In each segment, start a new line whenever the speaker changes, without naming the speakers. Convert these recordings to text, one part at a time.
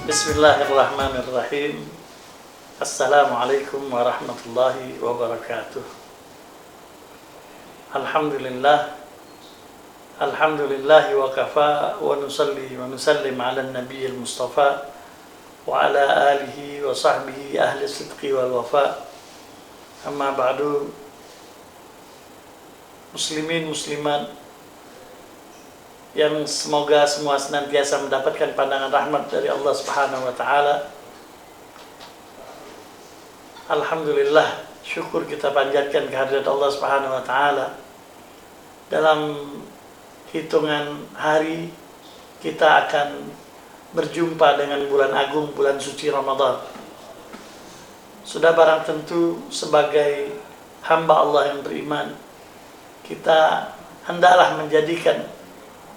Bismillahirrahmanirrahim. Assalamualaikum warahmatullahi wabarakatuh. Alhamdulillah. Alhamdulillahi wa kafa wa nusalli wa nusallim ala nabiyil mustafa wa ala alihi wa sahbihi ahli sidqi wal wafa. Amma ba'du. Muslimin muslimat yang semoga semua senantiasa mendapatkan pandangan rahmat dari Allah Subhanahu wa taala. Alhamdulillah, syukur kita panjatkan kehadirat Allah Subhanahu wa taala. Dalam hitungan hari kita akan berjumpa dengan bulan agung, bulan suci Ramadan. Sudah barang tentu sebagai hamba Allah yang beriman, kita hendaklah menjadikan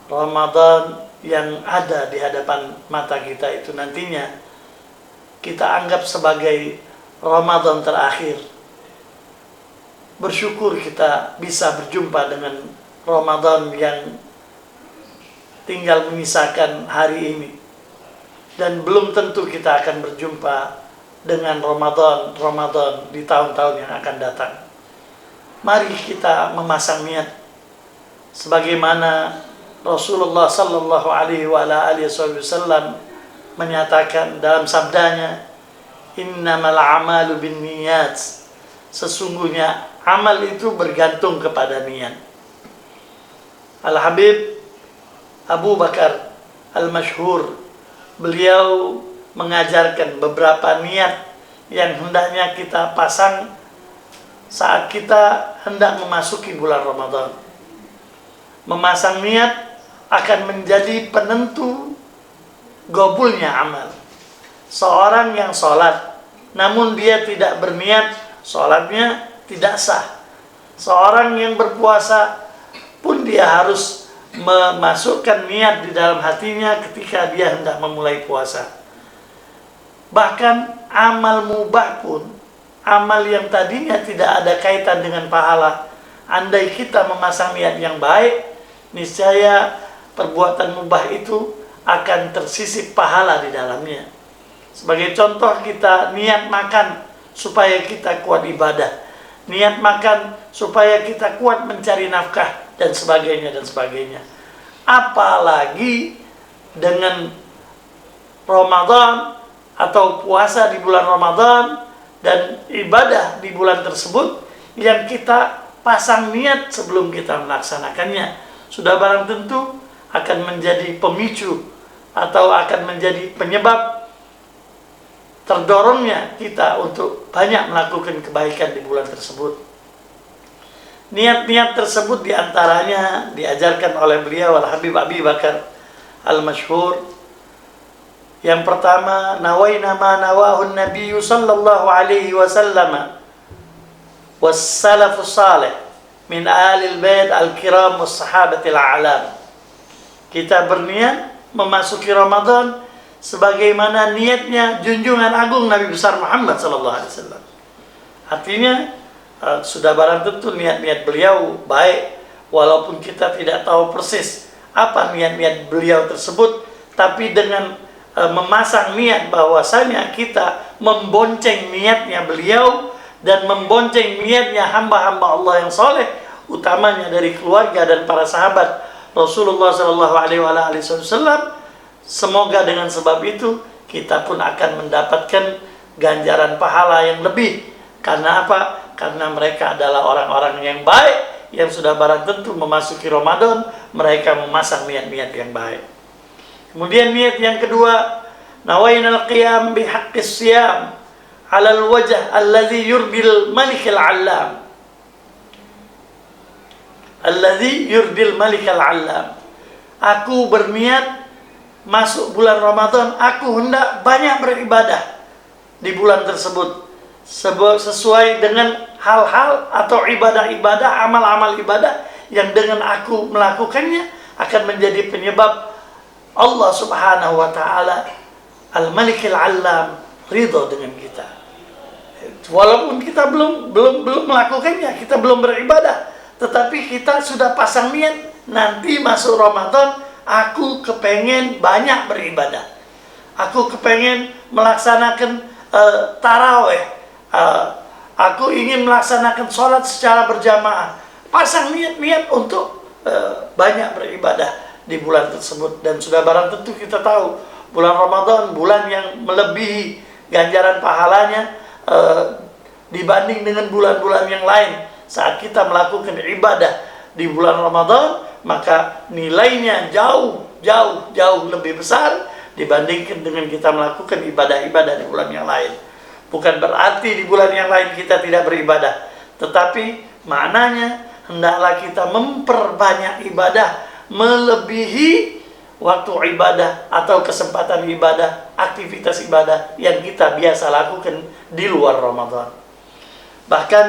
Ramadan yang ada di hadapan mata kita itu nantinya kita anggap sebagai Ramadan terakhir. Bersyukur kita bisa berjumpa dengan Ramadan yang tinggal menyisakan hari ini. Dan belum tentu kita akan berjumpa dengan Ramadan di tahun-tahun yang akan datang. Mari kita memasang niat sebagaimana Rasulullah sallallahu alaihi wasallam menyatakan dalam sabdanya, innamal a'malu binniyat. Sesungguhnya amal itu bergantung kepada niat. Al-Habib Abu Bakar Al-Masyhur, beliau mengajarkan beberapa niat yang hendaknya kita pasang saat kita hendak memasuki bulan Ramadan. Memasang niat akan menjadi penentu gobulnya amal. Seorang yang sholat namun dia tidak berniat, sholatnya tidak sah. Seorang yang berpuasa pun dia harus memasukkan niat di dalam hatinya ketika dia hendak memulai puasa. Bahkan amal mubah pun, amal yang tadinya tidak ada kaitan dengan pahala, andai kita memasang niat yang baik, niscaya perbuatan mubah itu akan tersisip pahala di dalamnya. Sebagai contoh, kita niat makan supaya kita kuat ibadah, niat makan supaya kita kuat mencari nafkah, dan sebagainya dan sebagainya. Apalagi dengan Ramadan atau puasa di bulan Ramadan dan ibadah di bulan tersebut yang kita pasang niat sebelum kita melaksanakannya, sudah barang tentu akan menjadi pemicu atau akan menjadi penyebab terdorongnya kita untuk banyak melakukan kebaikan di bulan tersebut. Niat-niat tersebut diantaranya diajarkan oleh beliau Al-Habib Abi Bakar Al-Masyhur. Yang pertama, nawaina ma nawahu an-nabiy sallallahu alaihi wasallam was salafus salih min alil bait al-kiram was sahabatil a'lam. Kita berniat memasuki Ramadan sebagaimana niatnya junjungan agung Nabi besar Muhammad sallallahu alaihi wasallam. Artinya sudah barang tentu niat-niat beliau baik, walaupun kita tidak tahu persis apa niat-niat beliau tersebut, tapi dengan memasang niat bahwasanya kita membonceng niatnya beliau dan membonceng niatnya hamba-hamba Allah yang soleh, utamanya dari keluarga dan para sahabat Rasulullah Shallallahu Alaihi Wasallam. Semoga dengan sebab itu kita pun akan mendapatkan ganjaran pahala yang lebih. Karena apa? Karena mereka adalah orang-orang yang baik yang sudah barang tentu memasuki Ramadan, mereka memasang niat-niat yang baik. Kemudian niat yang kedua, nawainal qiyam bihaqqis siyam 'alal wajh alladhi yurdil malikal 'allam. Alladhi yurdil malikal 'allam. Aku berniat masuk bulan Ramadan, aku hendak banyak beribadah di bulan tersebut sesuai dengan hal-hal atau ibadah-ibadah, amal-amal ibadah yang dengan aku melakukannya akan menjadi penyebab Allah Subhanahu wa taala Al-Malikil 'Allam ridha dengan kita. Walaupun kita belum melakukannya, kita belum beribadah, tetapi kita sudah pasang niat nanti masuk Ramadan aku kepengen banyak beribadah. Aku kepengen melaksanakan taraweh. Aku ingin melaksanakan sholat secara berjamaah. Pasang niat-niat untuk banyak beribadah di bulan tersebut. Dan sudah barang tentu kita tahu, bulan Ramadan, bulan yang melebihi ganjaran pahalanya dibanding dengan bulan-bulan yang lain. Saat kita melakukan ibadah di bulan Ramadan, maka nilainya jauh lebih besar dibandingkan dengan kita melakukan ibadah-ibadah di bulan yang lain. Bukan berarti di bulan yang lain kita tidak beribadah, tetapi maknanya hendaklah kita memperbanyak ibadah melebihi waktu ibadah atau kesempatan ibadah, aktivitas ibadah yang kita biasa lakukan di luar Ramadan. Bahkan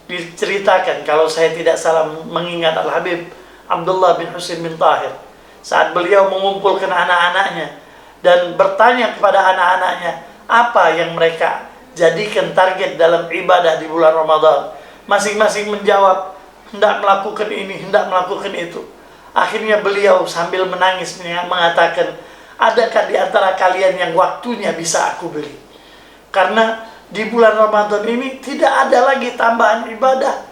diceritakan, kalau saya tidak salah mengingat Al-Habib Abdullah bin Husain bin Tahir, saat beliau mengumpulkan anak-anaknya dan bertanya kepada anak-anaknya apa yang mereka jadikan target dalam ibadah di bulan Ramadan, masing-masing menjawab, hendak melakukan ini, hendak melakukan itu. Akhirnya beliau sambil menangis mengatakan, adakah di antara kalian yang waktunya bisa aku beri? Karena di bulan Ramadan ini tidak ada lagi tambahan ibadah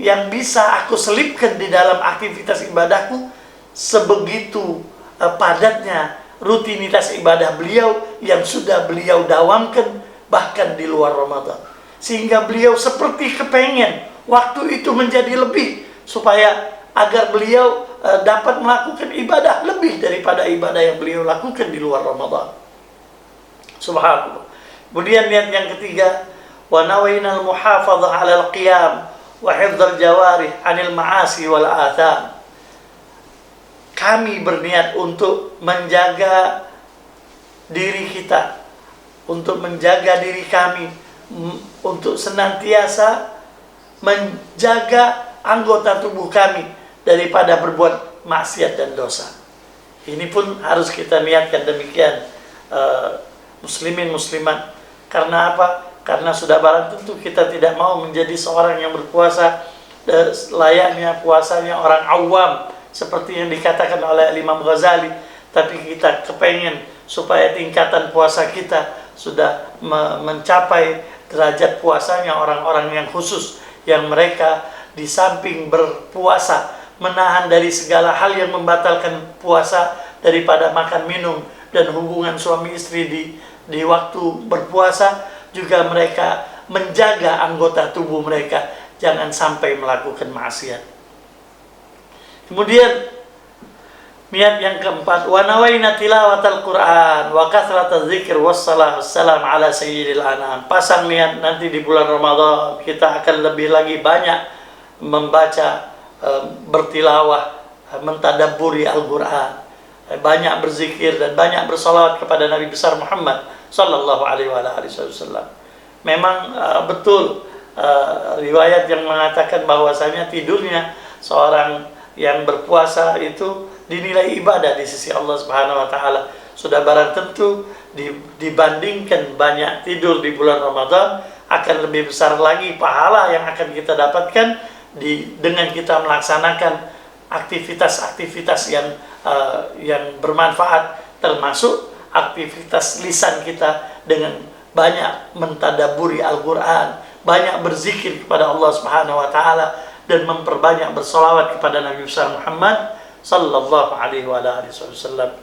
yang bisa aku selipkan di dalam aktivitas ibadahku sebegitu padatnya rutinitas ibadah beliau yang sudah beliau dawamkan bahkan di luar Ramadan. Sehingga beliau seperti kepengen waktu itu menjadi lebih, supaya agar beliau dapat melakukan ibadah lebih daripada ibadah yang beliau lakukan di luar Ramadan. Subhanallah. Kemudian niat yang ketiga, wa nawaina al-muhafadzah 'ala al-qiyam wa hifdzal jawarih 'anil ma'asi wal atham. Kami berniat untuk menjaga diri kita, untuk menjaga diri kami, untuk senantiasa menjaga anggota tubuh kami daripada berbuat maksiat dan dosa. Ini pun harus kita niatkan demikian, muslimin muslimat. Karena apa? Karena sudah barang tentu kita tidak mau menjadi seorang yang berpuasa layaknya puasanya orang awam, seperti yang dikatakan oleh Imam Ghazali. Tapi kita kepengen supaya tingkatan puasa kita sudah mencapai derajat puasanya orang-orang yang khusus, yang mereka di samping berpuasa menahan dari segala hal yang membatalkan puasa, daripada makan minum dan hubungan suami istri di waktu berpuasa, juga mereka menjaga anggota tubuh mereka jangan sampai melakukan maksiat. Kemudian niat yang keempat, wa nawaina tilawatal Quran wa kathrataz zikr wassalam ala sayyidil anam. Pasang niat nanti di bulan Ramadan kita akan lebih lagi banyak membaca, bertilawah, mentadabburi Al-Qur'an, banyak berzikir dan banyak bersalawat kepada Nabi besar Muhammad sallallahu alaihi wasallam. Memang betul riwayat yang mengatakan bahwasanya tidurnya seorang yang berpuasa itu dinilai ibadah di sisi Allah Subhanahu wa taala. Sudah barang tentu dibandingkan banyak tidur di bulan Ramadan, akan lebih besar lagi pahala yang akan kita dapatkan dengan kita melaksanakan aktivitas-aktivitas yang bermanfaat, termasuk aktivitas lisan kita dengan banyak mentadabburi Al-Qur'an, banyak berzikir kepada Allah Subhanahu wa taala, dan memperbanyak bersolawat kepada Nabi besar Muhammad sallallahu alaihi wasallam.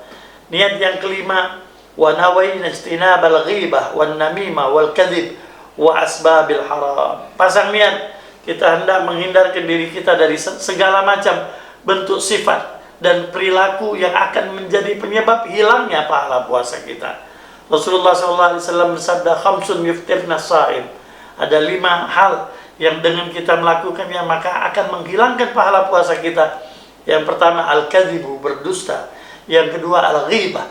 Niat yang kelima, wa nawaina istinabal ghibah wan namimah wal kadzib wa asbabil haram. Pasang niat kita hendak menghindarkan diri kita dari segala macam bentuk sifat dan perilaku yang akan menjadi penyebab hilangnya pahala puasa kita. Rasulullah SAW bersabda, khamsun yuftirna sha'im. Ada 5 hal yang dengan kita melakukannya maka akan menghilangkan pahala puasa kita. Yang pertama, al-kadzibu, berdusta. Yang kedua, al-ghibah,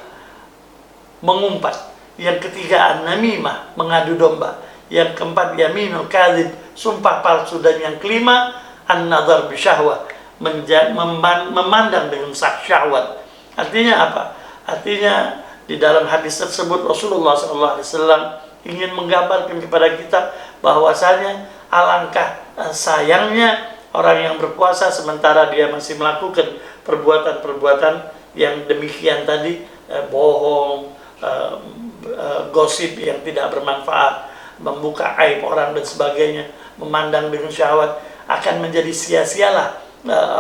mengumpat. Yang ketiga, an-namimah, mengadu domba. Yang keempat, yaminul kadzib, sumpah palsu. Dan yang kelima, an-nadhar bisyahwah, memandang dengan syahwat. Artinya apa? Artinya di dalam hadis tersebut Rasulullah SAW ingin menggambarkan kepada kita bahwasanya alangkah sayangnya orang yang berpuasa sementara dia masih melakukan perbuatan-perbuatan yang demikian tadi, bohong, uh, gosip yang tidak bermanfaat, membuka aib orang dan sebagainya, memandang dengan syahwat, akan menjadi sia-sialah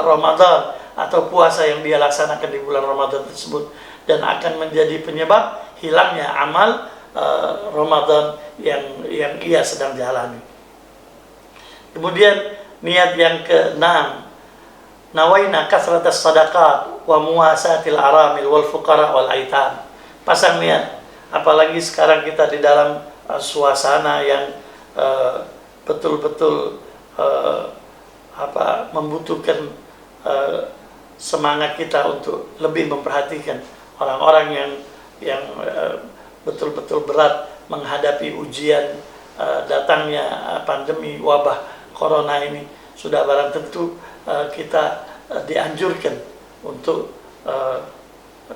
Ramadan atau puasa yang dia laksanakan di bulan Ramadan tersebut, dan akan menjadi penyebab hilangnya amal Ramadan yang ia sedang jalani. Kemudian niat yang keenam, nawaina kathratas sadaqat wa muwasatil aramil wal fuqara wal aitam. Pasang niat, apalagi sekarang kita di dalam suasana yang betul-betul membutuhkan semangat kita untuk lebih memperhatikan orang-orang yang betul-betul berat menghadapi ujian datangnya pandemi wabah corona ini. Sudah barang tentu kita dianjurkan untuk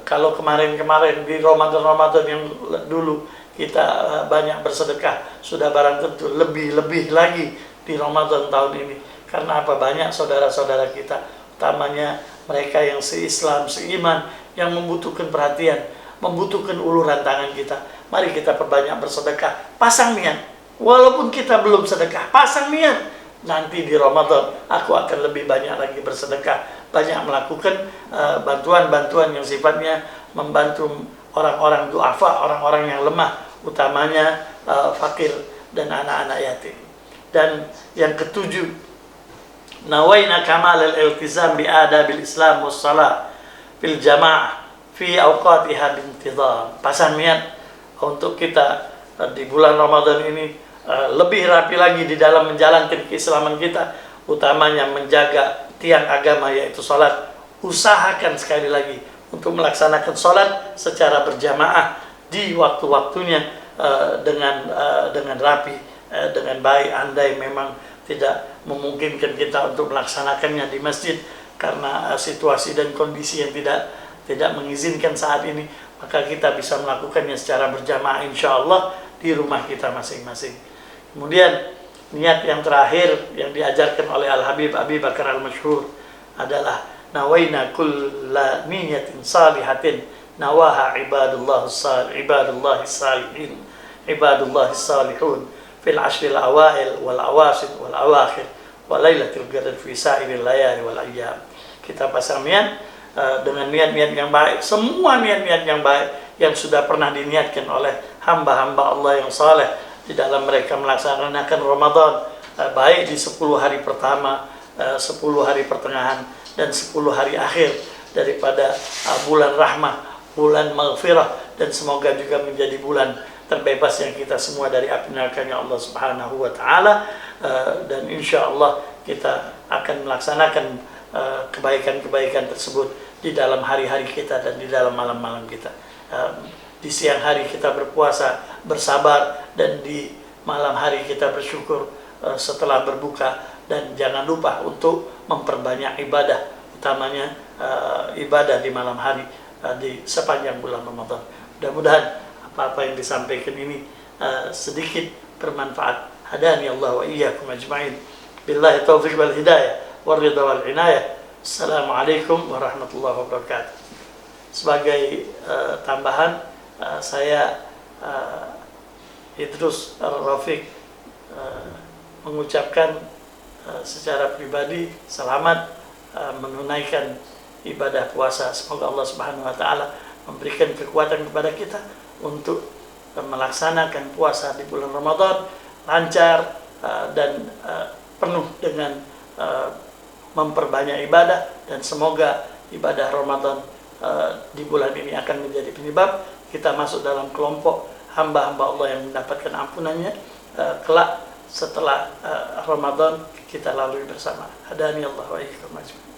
kalau kemarin-kemarin di Ramadan yang dulu kita banyak bersedekah, sudah barang tentu lebih lagi di Ramadan tahun ini. Karena apa? Banyak saudara-saudara kita, utamanya mereka yang se-Islam, seiman, yang membutuhkan perhatian, membutuhkan uluran tangan kita. Mari kita perbanyak bersedekah, pasang niat. Walaupun kita belum sedekah, pasang niat. Nanti di Ramadan aku akan lebih banyak lagi bersedekah, banyak melakukan bantuan-bantuan yang sifatnya membantu orang-orang du'afa, orang-orang yang lemah, utamanya fakir dan anak-anak yatim. Dan yang ketujuh, nawaina kamal al-iltizam bi adabil Islam was salat fil jamaah fi awqatiha bintidham. Pasang niat untuk kita di bulan Ramadan ini lebih rapi lagi di dalam menjalankan keislaman kita, utamanya menjaga tiang agama yaitu salat. Usahakan sekali lagi untuk melaksanakan salat secara berjamaah di waktu-waktunya dengan rapi, dengan baik. Andai memang tidak memungkinkan kita untuk melaksanakannya di masjid karena situasi dan kondisi yang tidak mengizinkan saat ini, maka kita bisa melakukannya secara berjamaah insyaallah di rumah kita masing-masing. Kemudian niat yang terakhir yang diajarkan oleh Al-Habib Abi Bakar Al-Masyhur adalah nawaina kulla niyatin salihatin nawaha ibadullah salihin ibadullah salihun fil ashril awail wal awasid wal awakhir wa lailatul qadr fi sa'iril layali wal ayyam. Kita pasang niat dengan niat-niat yang baik, semua niat-niat yang baik yang sudah pernah diniatkan oleh hamba-hamba Allah yang saleh di dalam mereka melaksanakan Ramadan, baik di 10 hari pertama, 10 hari pertengahan, dan 10 hari akhir daripada bulan rahmah, bulan maghfirah, dan semoga juga menjadi bulan terbebas yang kita semua dari api neraka-Nya Allah Subhanahu wa taala. Dan insya Allah kita akan melaksanakan kebaikan-kebaikan tersebut di dalam hari-hari kita dan di dalam malam-malam kita. Di siang hari kita berpuasa, bersabar, dan di malam hari kita bersyukur setelah berbuka. Dan jangan lupa untuk memperbanyak ibadah, utamanya ibadah di malam hari di sepanjang bulan Ramadan. Mudah-mudahan apa-apa yang disampaikan ini sedikit bermanfaat. Hadani Allah wa iyyakum ajma'in. Billahi taufiq wal hidayah wal ridha wal inayah. Assalamualaikum warahmatullahi wabarakatuh. Sebagai tambahan, saya Idrus Rafiq mengucapkan secara pribadi selamat menunaikan ibadah puasa. Semoga Allah Subhanahu wa taala memberikan kekuatan kepada kita untuk melaksanakan puasa di bulan Ramadan lancar dan penuh dengan memperbanyak ibadah, dan semoga ibadah Ramadan di bulan ini akan menjadi penyebab kita masuk dalam kelompok hamba-hamba Allah yang mendapatkan ampunannya kelak setelah Ramadan kita lalui bersama. Hadani Allah wa iyyakum ajma'in.